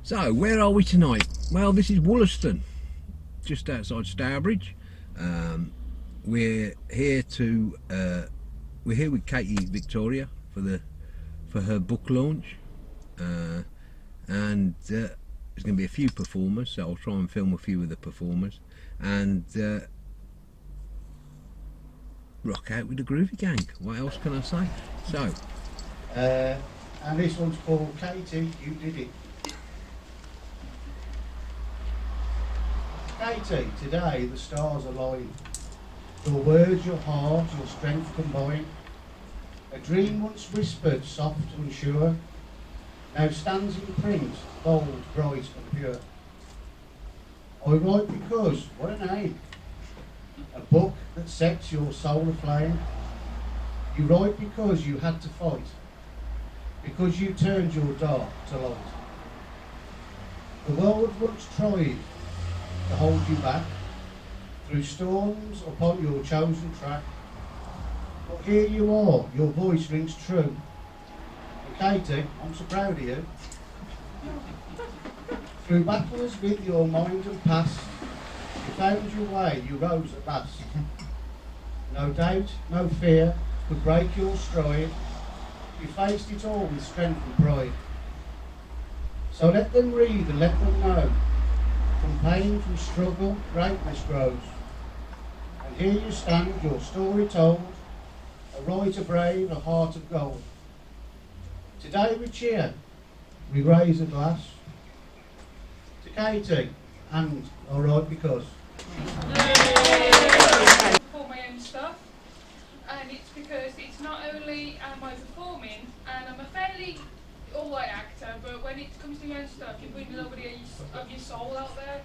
So, where are we tonight? Well, this is Wollaston, just outside Stourbridge. We're here with Katie Victoria for her book launch, and there's going to be a few performers, so I'll try and film a few of the performers and rock out with the Groovy Gang. What else can I say? So, and this one's called Katie, You Did It. Katie, today the stars align. Your words, your heart, your strength combine. A dream once whispered, soft and sure, now stands in print, bold, bright and pure. I write because, what a name, a book that sets your soul aflame. You write because you had to fight, because you turned your dark to light. The world once tried to hold you back, through storms upon your chosen track. But here you are, your voice rings true. And Katie, I'm so proud of you. Through battles with your mind and past, you found your way, you rose at last. No doubt, no fear could break your stride. You faced it all with strength and pride. So let them read and let them know. From pain, from struggle, greatness grows. And here you stand, your story told, a writer brave, a heart of gold. Today we cheer, we raise a glass to Katie, and all right because. For my own stuff, and it's because it's not only am I performing, and I'm a fairly alright actor, but when it comes to your own stuff, you're putting a little bit of your soul out there,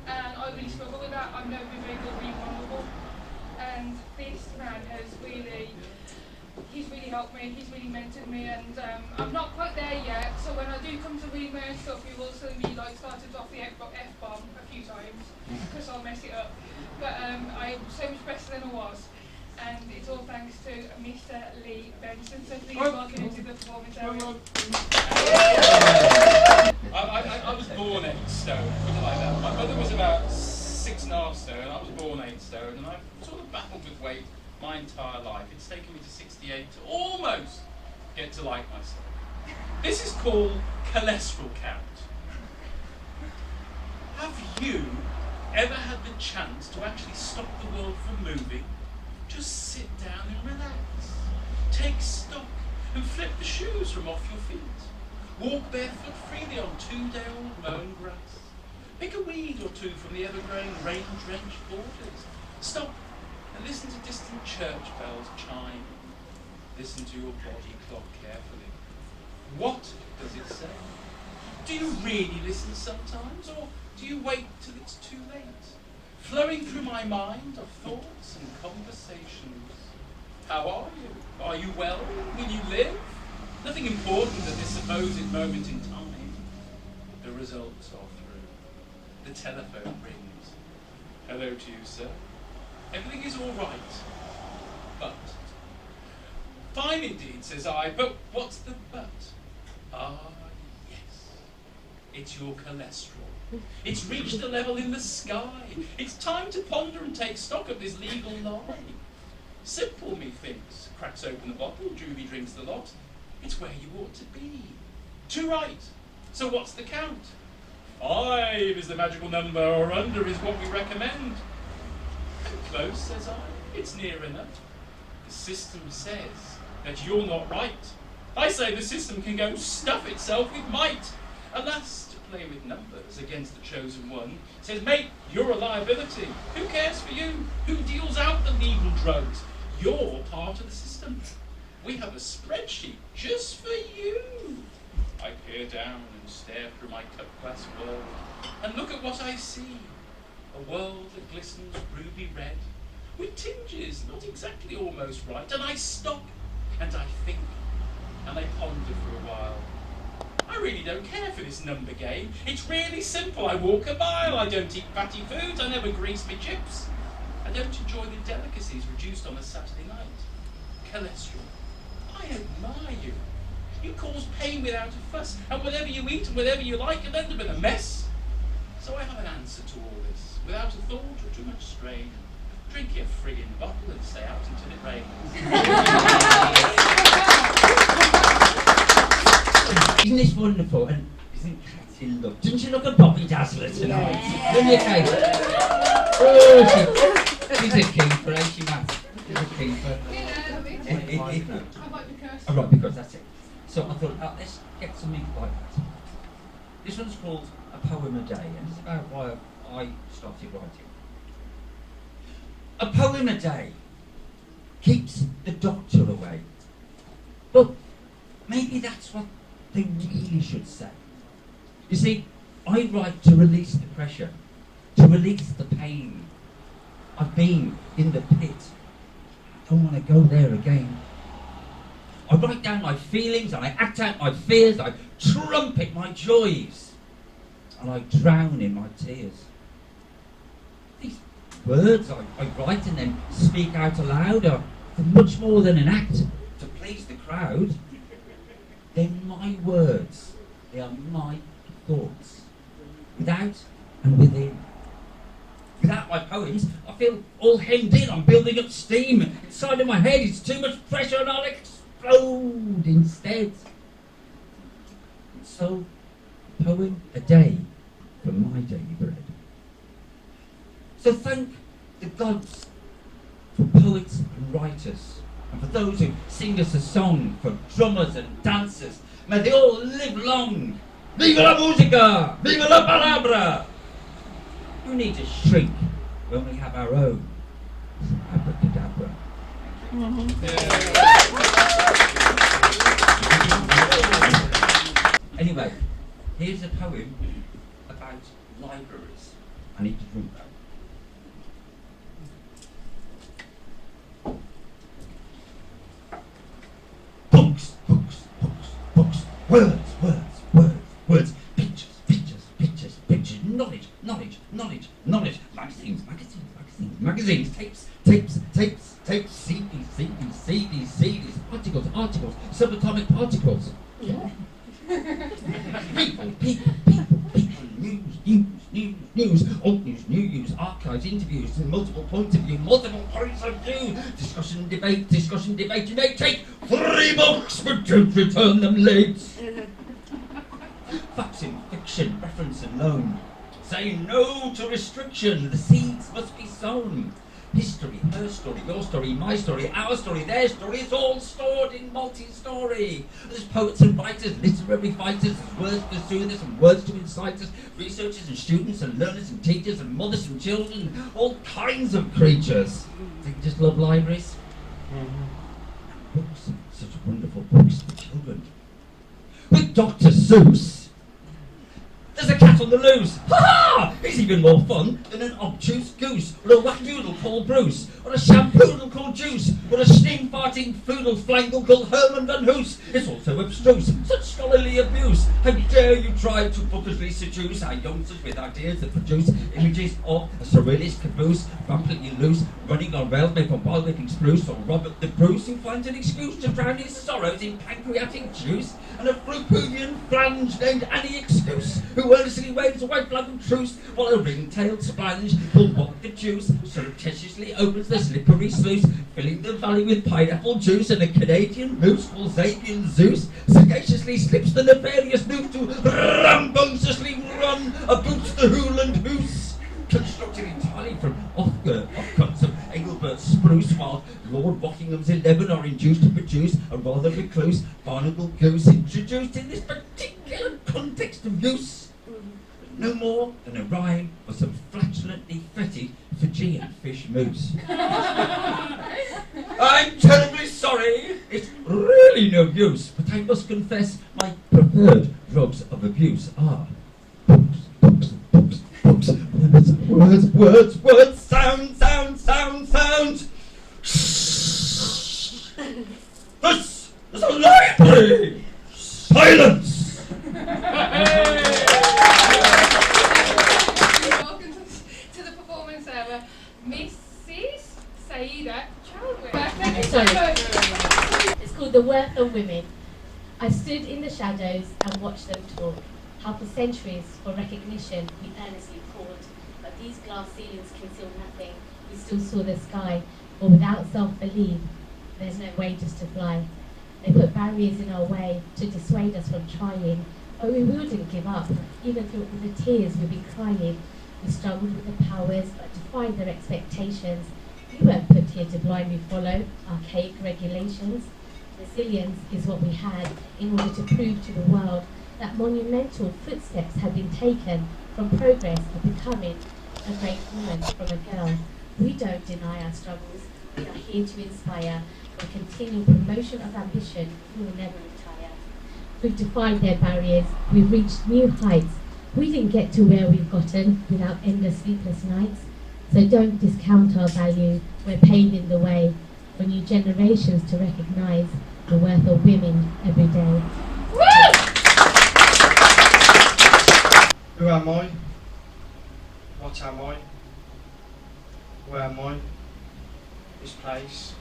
and I really struggle with that. I've never been very good at being vulnerable, and this man has really, he's really helped me, he's really mentored me, and I'm not quite there yet, so when I do come to read my own stuff, you will see me like started off the F-bomb a few times, because I'll mess it up, but I'm so much better than I was. And it's all thanks to Mr. Lee Benson. So please welcome him to the performance area. I was born 8 stone, put it like that. My mother was about 6.5 stone, I was born 8 stone, and I've sort of battled with weight my entire life. It's taken me to 68 to almost get to like myself. This is called cholesterol count. Have you ever had the chance to actually stop the world from moving? Just sit down and relax. Take stock and flip the shoes from off your feet. Walk barefoot freely on 2-day-old mown grass. Pick a weed or two from the ever-growing rain-drenched borders. Stop and listen to distant church bells chime. Listen to your body clock carefully. What does it say? Do you really listen sometimes, or do you wait till it's too late? Flowing through my mind are thoughts and conversations. How are you? Are you well? Will you live? Nothing important at this supposed moment in time. The results are through. The telephone rings. Hello to you, sir. Everything is all right. But. Fine indeed, says I, but what's the but? Ah, yes. It's your cholesterol. It's reached a level in the sky. It's time to ponder and take stock of this legal lie. Simple, methinks. Cracks open the bottle, Julie drinks the lot. It's where you ought to be. 2 right. So what's the count? 5 is the magical number, or under is what we recommend. And close, says I. It's near enough. The system says that you're not right. I say the system can go stuff itself with might. Alas, play with numbers against the chosen one, says, mate, you're a liability. Who cares for you? Who deals out the legal drugs? You're part of the system. We have a spreadsheet just for you. I peer down and stare through my cut glass world and look at what I see. A world that glistens ruby red with tinges not exactly almost right. And I stop and I think and I ponder for a while. I really don't care for this number game. It's really simple. I walk a mile. I don't eat fatty foods. I never grease my chips. I don't enjoy the delicacies reduced on a Saturday night. Cholesterol, I admire you. You cause pain without a fuss, and whatever you eat and whatever you like, you'll end up in a mess. So I have an answer to all this, without a thought or too much strain. Drink your friggin' bottle and stay out until it rains. Isn't this wonderful? And isn't Cathy look? Doesn't she look a Bobby Dazzler tonight? Yeah. Doesn't you, Kate? Oh, she's a keeper, ain't she, Matt? She's a keeper. Oh, right, because that's it. So I thought, let's get something like that. This one's called A Poem a Day, and it's about why I started writing. A poem a day keeps the doctor away. But maybe that's what they really should say. You see, I write to release the pressure, to release the pain. I've been in the pit. I don't want to go there again. I write down my feelings, and I act out my fears, I trumpet my joys, and I drown in my tears. These words I write and then speak out aloud are much more than an act to please the crowd. They're my words, they are my thoughts, without and within. Without my poems, I feel all hemmed in, I'm building up steam. Inside of my head, it's too much pressure and I'll explode instead. And so, a poem a day for my daily bread. So thank the gods for poets and writers, and for those who sing us a song, for drummers and dancers. May they all live long. Viva la musica! Viva la palabra! Who need to shrink when we have our own abracadabra? Anyway, here's a poem about libraries. I need to drink that. Books, books, books, books, words, words, words, words, pictures, pictures, pictures, pictures, knowledge, knowledge, knowledge, knowledge, magazines, magazines, magazines, magazines, tapes, tapes, tapes, tapes, CDs, CDs, CDs, CDs, articles, articles, subatomic particles. Yeah. People, people, people, people, news, news, news, news, old news, new news, archives, interviews, multiple points of view, multiple points of view, discussion, debate, you may take 3 books, but don't return them late. Facts in fiction, reference and loan, say no to restriction, the seeds must be sown. History, her story, your story, my story, our story, their story, it's all stored in multi-story. There's poets and writers, literary fighters, there's words to soothe us and words to incite us, researchers and students and learners and teachers and mothers and children, all kinds of creatures. They just love libraries. Books, such wonderful books for children. With Dr. Seuss, there's a cat on the loose. Ha-ha! He's even more fun than an obtuse goose, or a whack-doodle called Bruce, or a shampoodle called Juice, or a steam-farting foodle-flangle called Herman Van Hoos. It's also abstruse, such scholarly abuse. How dare you try to bookishly seduce our youngsters with ideas that produce images of a surrealist caboose, rampantly loose, running on rails made from wild-looking spruce, or Robert the Bruce, who finds an excuse to drown his sorrows in pancreatic juice, and a Frupuvian flange named Annie Excuse, who earnestly waves a white flag of truce, while a ring-tailed splange will walk the juice, surreptitiously opens the slippery sluice, filling the valley with pineapple juice, and a Canadian moose called Zabian Zeus sagaciously slips the nefarious noose to rambunctiously run against the Hooland Hoose, constructed entirely from offcuts of Engelbert spruce, while Lord Rockingham's 11 are induced to produce a rather recluse barnacle goose introduced in this particular context of use. No more than a rhyme for some flatulently fetid Fijian fish moose. I'm terribly sorry, it's really no use, but I must confess my preferred drugs of abuse are books, books, books, books, words, words, words, words, sound, sound, sound, sound. This is a library! Silence! Welcome to the performance hour, Mrs. Saida Chowdhury. Thank you so much. It's called The Worth of Women. I stood in the shadows and watched them talk, how for centuries, for recognition, we earnestly called, but these glass ceilings conceal nothing. We still saw the sky, but without self-belief, there's no way just to fly. They put barriers in our way to dissuade us from trying, but we wouldn't give up. Even through all the tears we'd be crying. We struggled with the powers, but defied their expectations. We weren't put here to blindly follow archaic regulations. Resilience is what we had in order to prove to the world that monumental footsteps had been taken from progress of becoming a great woman from a girl. We don't deny our struggles. We are here to inspire. For continual promotion of ambition, we will never retire. We've defied their barriers. We've reached new heights. We didn't get to where we've gotten without endless sleepless nights. So don't discount our value. We're paving the way for new generations to recognise the worth of women every day. Who am I? What am I? Where am I? This place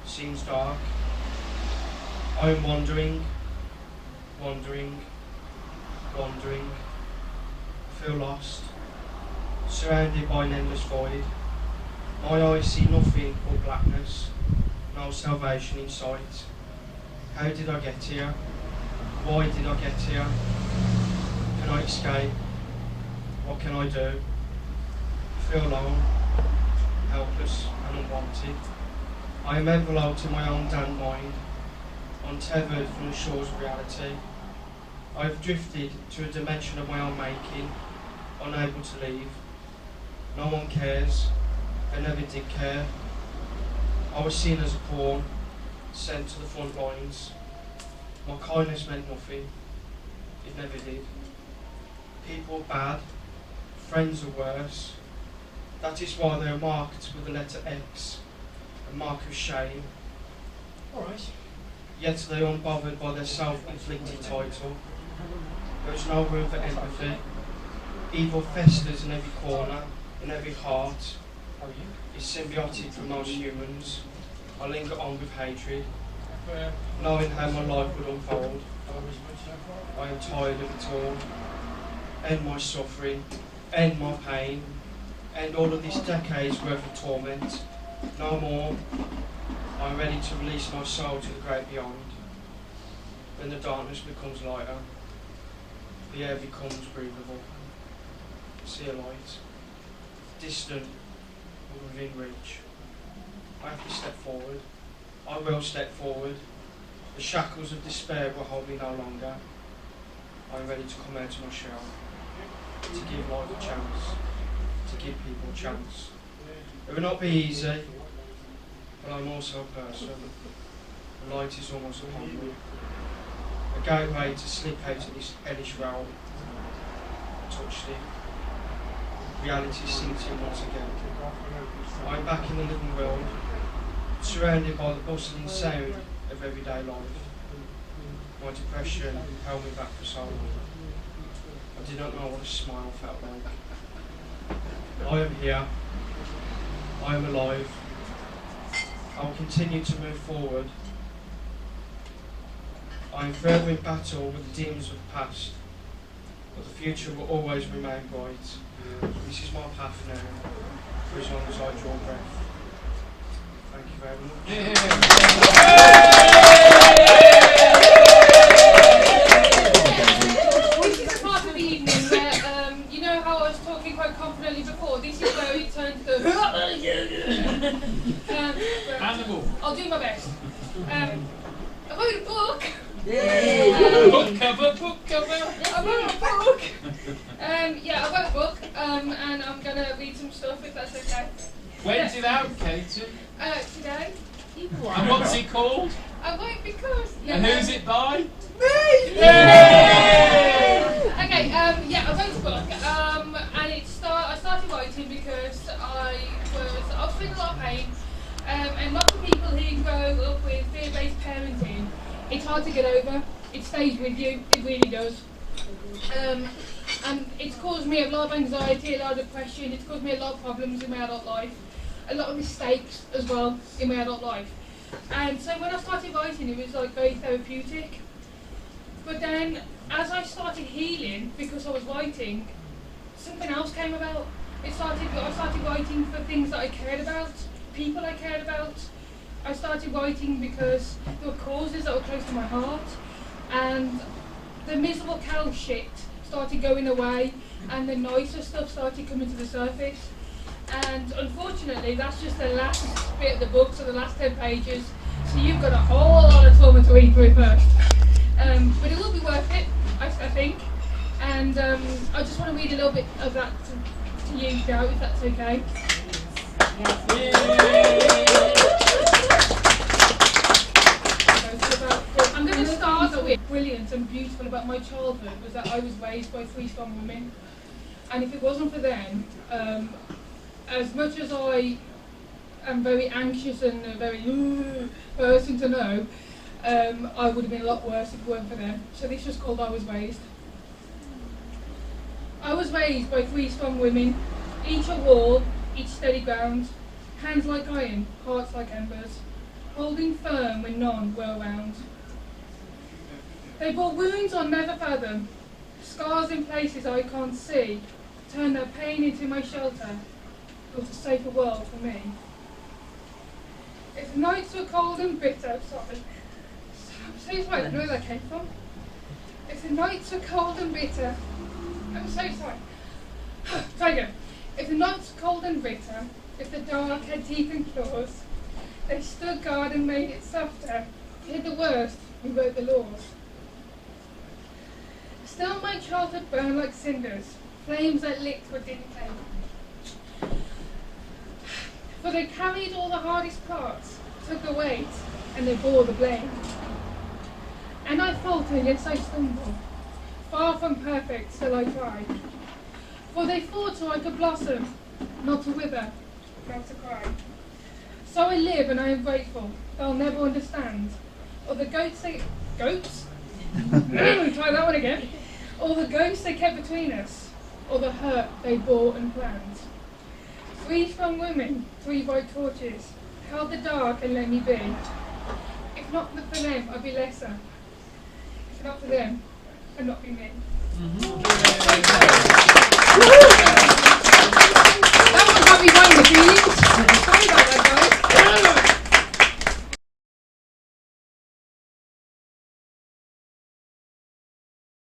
seems dark. I am wandering, wandering, wandering. I feel lost, surrounded by an endless void. My eyes see nothing but blackness, no salvation in sight. How did I get here? Why did I get here? Can I escape? What can I do? I feel alone, helpless and unwanted. I am enveloped in my own damned mind, untethered from the shores of reality. I have drifted to a dimension of my own making, unable to leave. No one cares. They never did care. I was seen as a pawn, sent to the front lines. My kindness meant nothing. It never did. People are bad. Friends are worse. That is why they are marked with the letter X, a mark of shame. Alright. Yet they are unbothered by their self-inflicted title. There is no room for empathy. Evil festers in every corner, in every heart. Is symbiotic for most humans. I linger on with hatred, knowing how my life would unfold. I am tired of it all. End my suffering, end my pain, end all of this decade's worth of torment. No more. I am ready to release my soul to the great beyond. When the darkness becomes lighter, the air becomes breathable. See a light, distant but within reach. I have to step forward. I will step forward. The shackles of despair will hold me no longer. I am ready to come out of my shell, to give life a chance, to give people a chance. It will not be easy, but I'm also a person. The light is almost upon me. A gateway to slip out of this hellish realm. I touched it. Reality sinks in once again. I'm back in the living world, surrounded by the bustling sound of everyday life. My depression held me back for so long. I did not know what a smile felt like. I am here. I am alive. I will continue to move forward. I am forever in battle with the demons of the past, but the future will always remain bright. This is my path now, for as long as I draw breath. Thank you very much. This is the part of the evening where, you know how I was talking quite confidently before? This is where it turns to Animal. I'll do my best. I wrote a book. Book cover, book cover. I wrote a book. Yeah, I wrote a book, and I'm gonna read some stuff if that's okay. When's it out, Katie? Today. And what's it called? I wrote because. And who's it by? Me! Yay! Okay, yeah, I wrote a book, and I started writing because I was feeling a lot of pain, and lots of people who grow up with fear-based parenting, it's hard to get over. It stays with you, it really does. And it's caused me a lot of anxiety, a lot of depression, it's caused me a lot of problems in my adult life, a lot of mistakes as well in my adult life. And so when I started writing, it was like very therapeutic. But then, as I started healing, because I was writing, something else came about. I started writing for things that I cared about, people I cared about. I started writing because there were causes that were close to my heart, and the miserable cow shit started going away, and the nicer stuff started coming to the surface. And unfortunately, that's just the last bit of the book, so the last 10 pages. So you've got a whole lot of trauma to read through first. But it will be worth it, I think. And I just want to read a little bit of that to you now, if that's okay. I'm going to start with brilliant and beautiful about my childhood was that I was raised by 3 strong women. And if it wasn't for them, as much as I am very anxious and a very person to know, I would have been a lot worse if it weren't for them. So this was called I Was Raised. I was raised by 3 strong women, each a wall, each steady ground, hands like iron, hearts like embers, holding firm when none were around. They bore wounds I'll never fathom, scars in places I can't see, turned their pain into my shelter, built a safer world for me. If the nights were cold and bitter, sorry, I'm so sorry, I don't know where that came from. If the nights were cold and bitter, I'm so sorry. Try again. If the nights were cold and bitter, if the dark had teeth and claws, they stood guard and made it softer. Hid the worst, we wrote the laws. Still my childhood burned like cinders, flames that licked but didn't take. For they carried all the hardest parts, took the weight, and they bore the blame. And I faltered, yes I stumbled, far from perfect, still I tried. For they fought so I could blossom, not to wither, not to cry. So I live and I am grateful, they'll never understand. Or the goats they... Goats? Try that one again. Or the ghosts they kept between us, or the hurt they bore and planned. 3 strong women, 3 bright torches, held the dark and let me be. If not for them, I'd be lesser. If not for them, I'd not be me.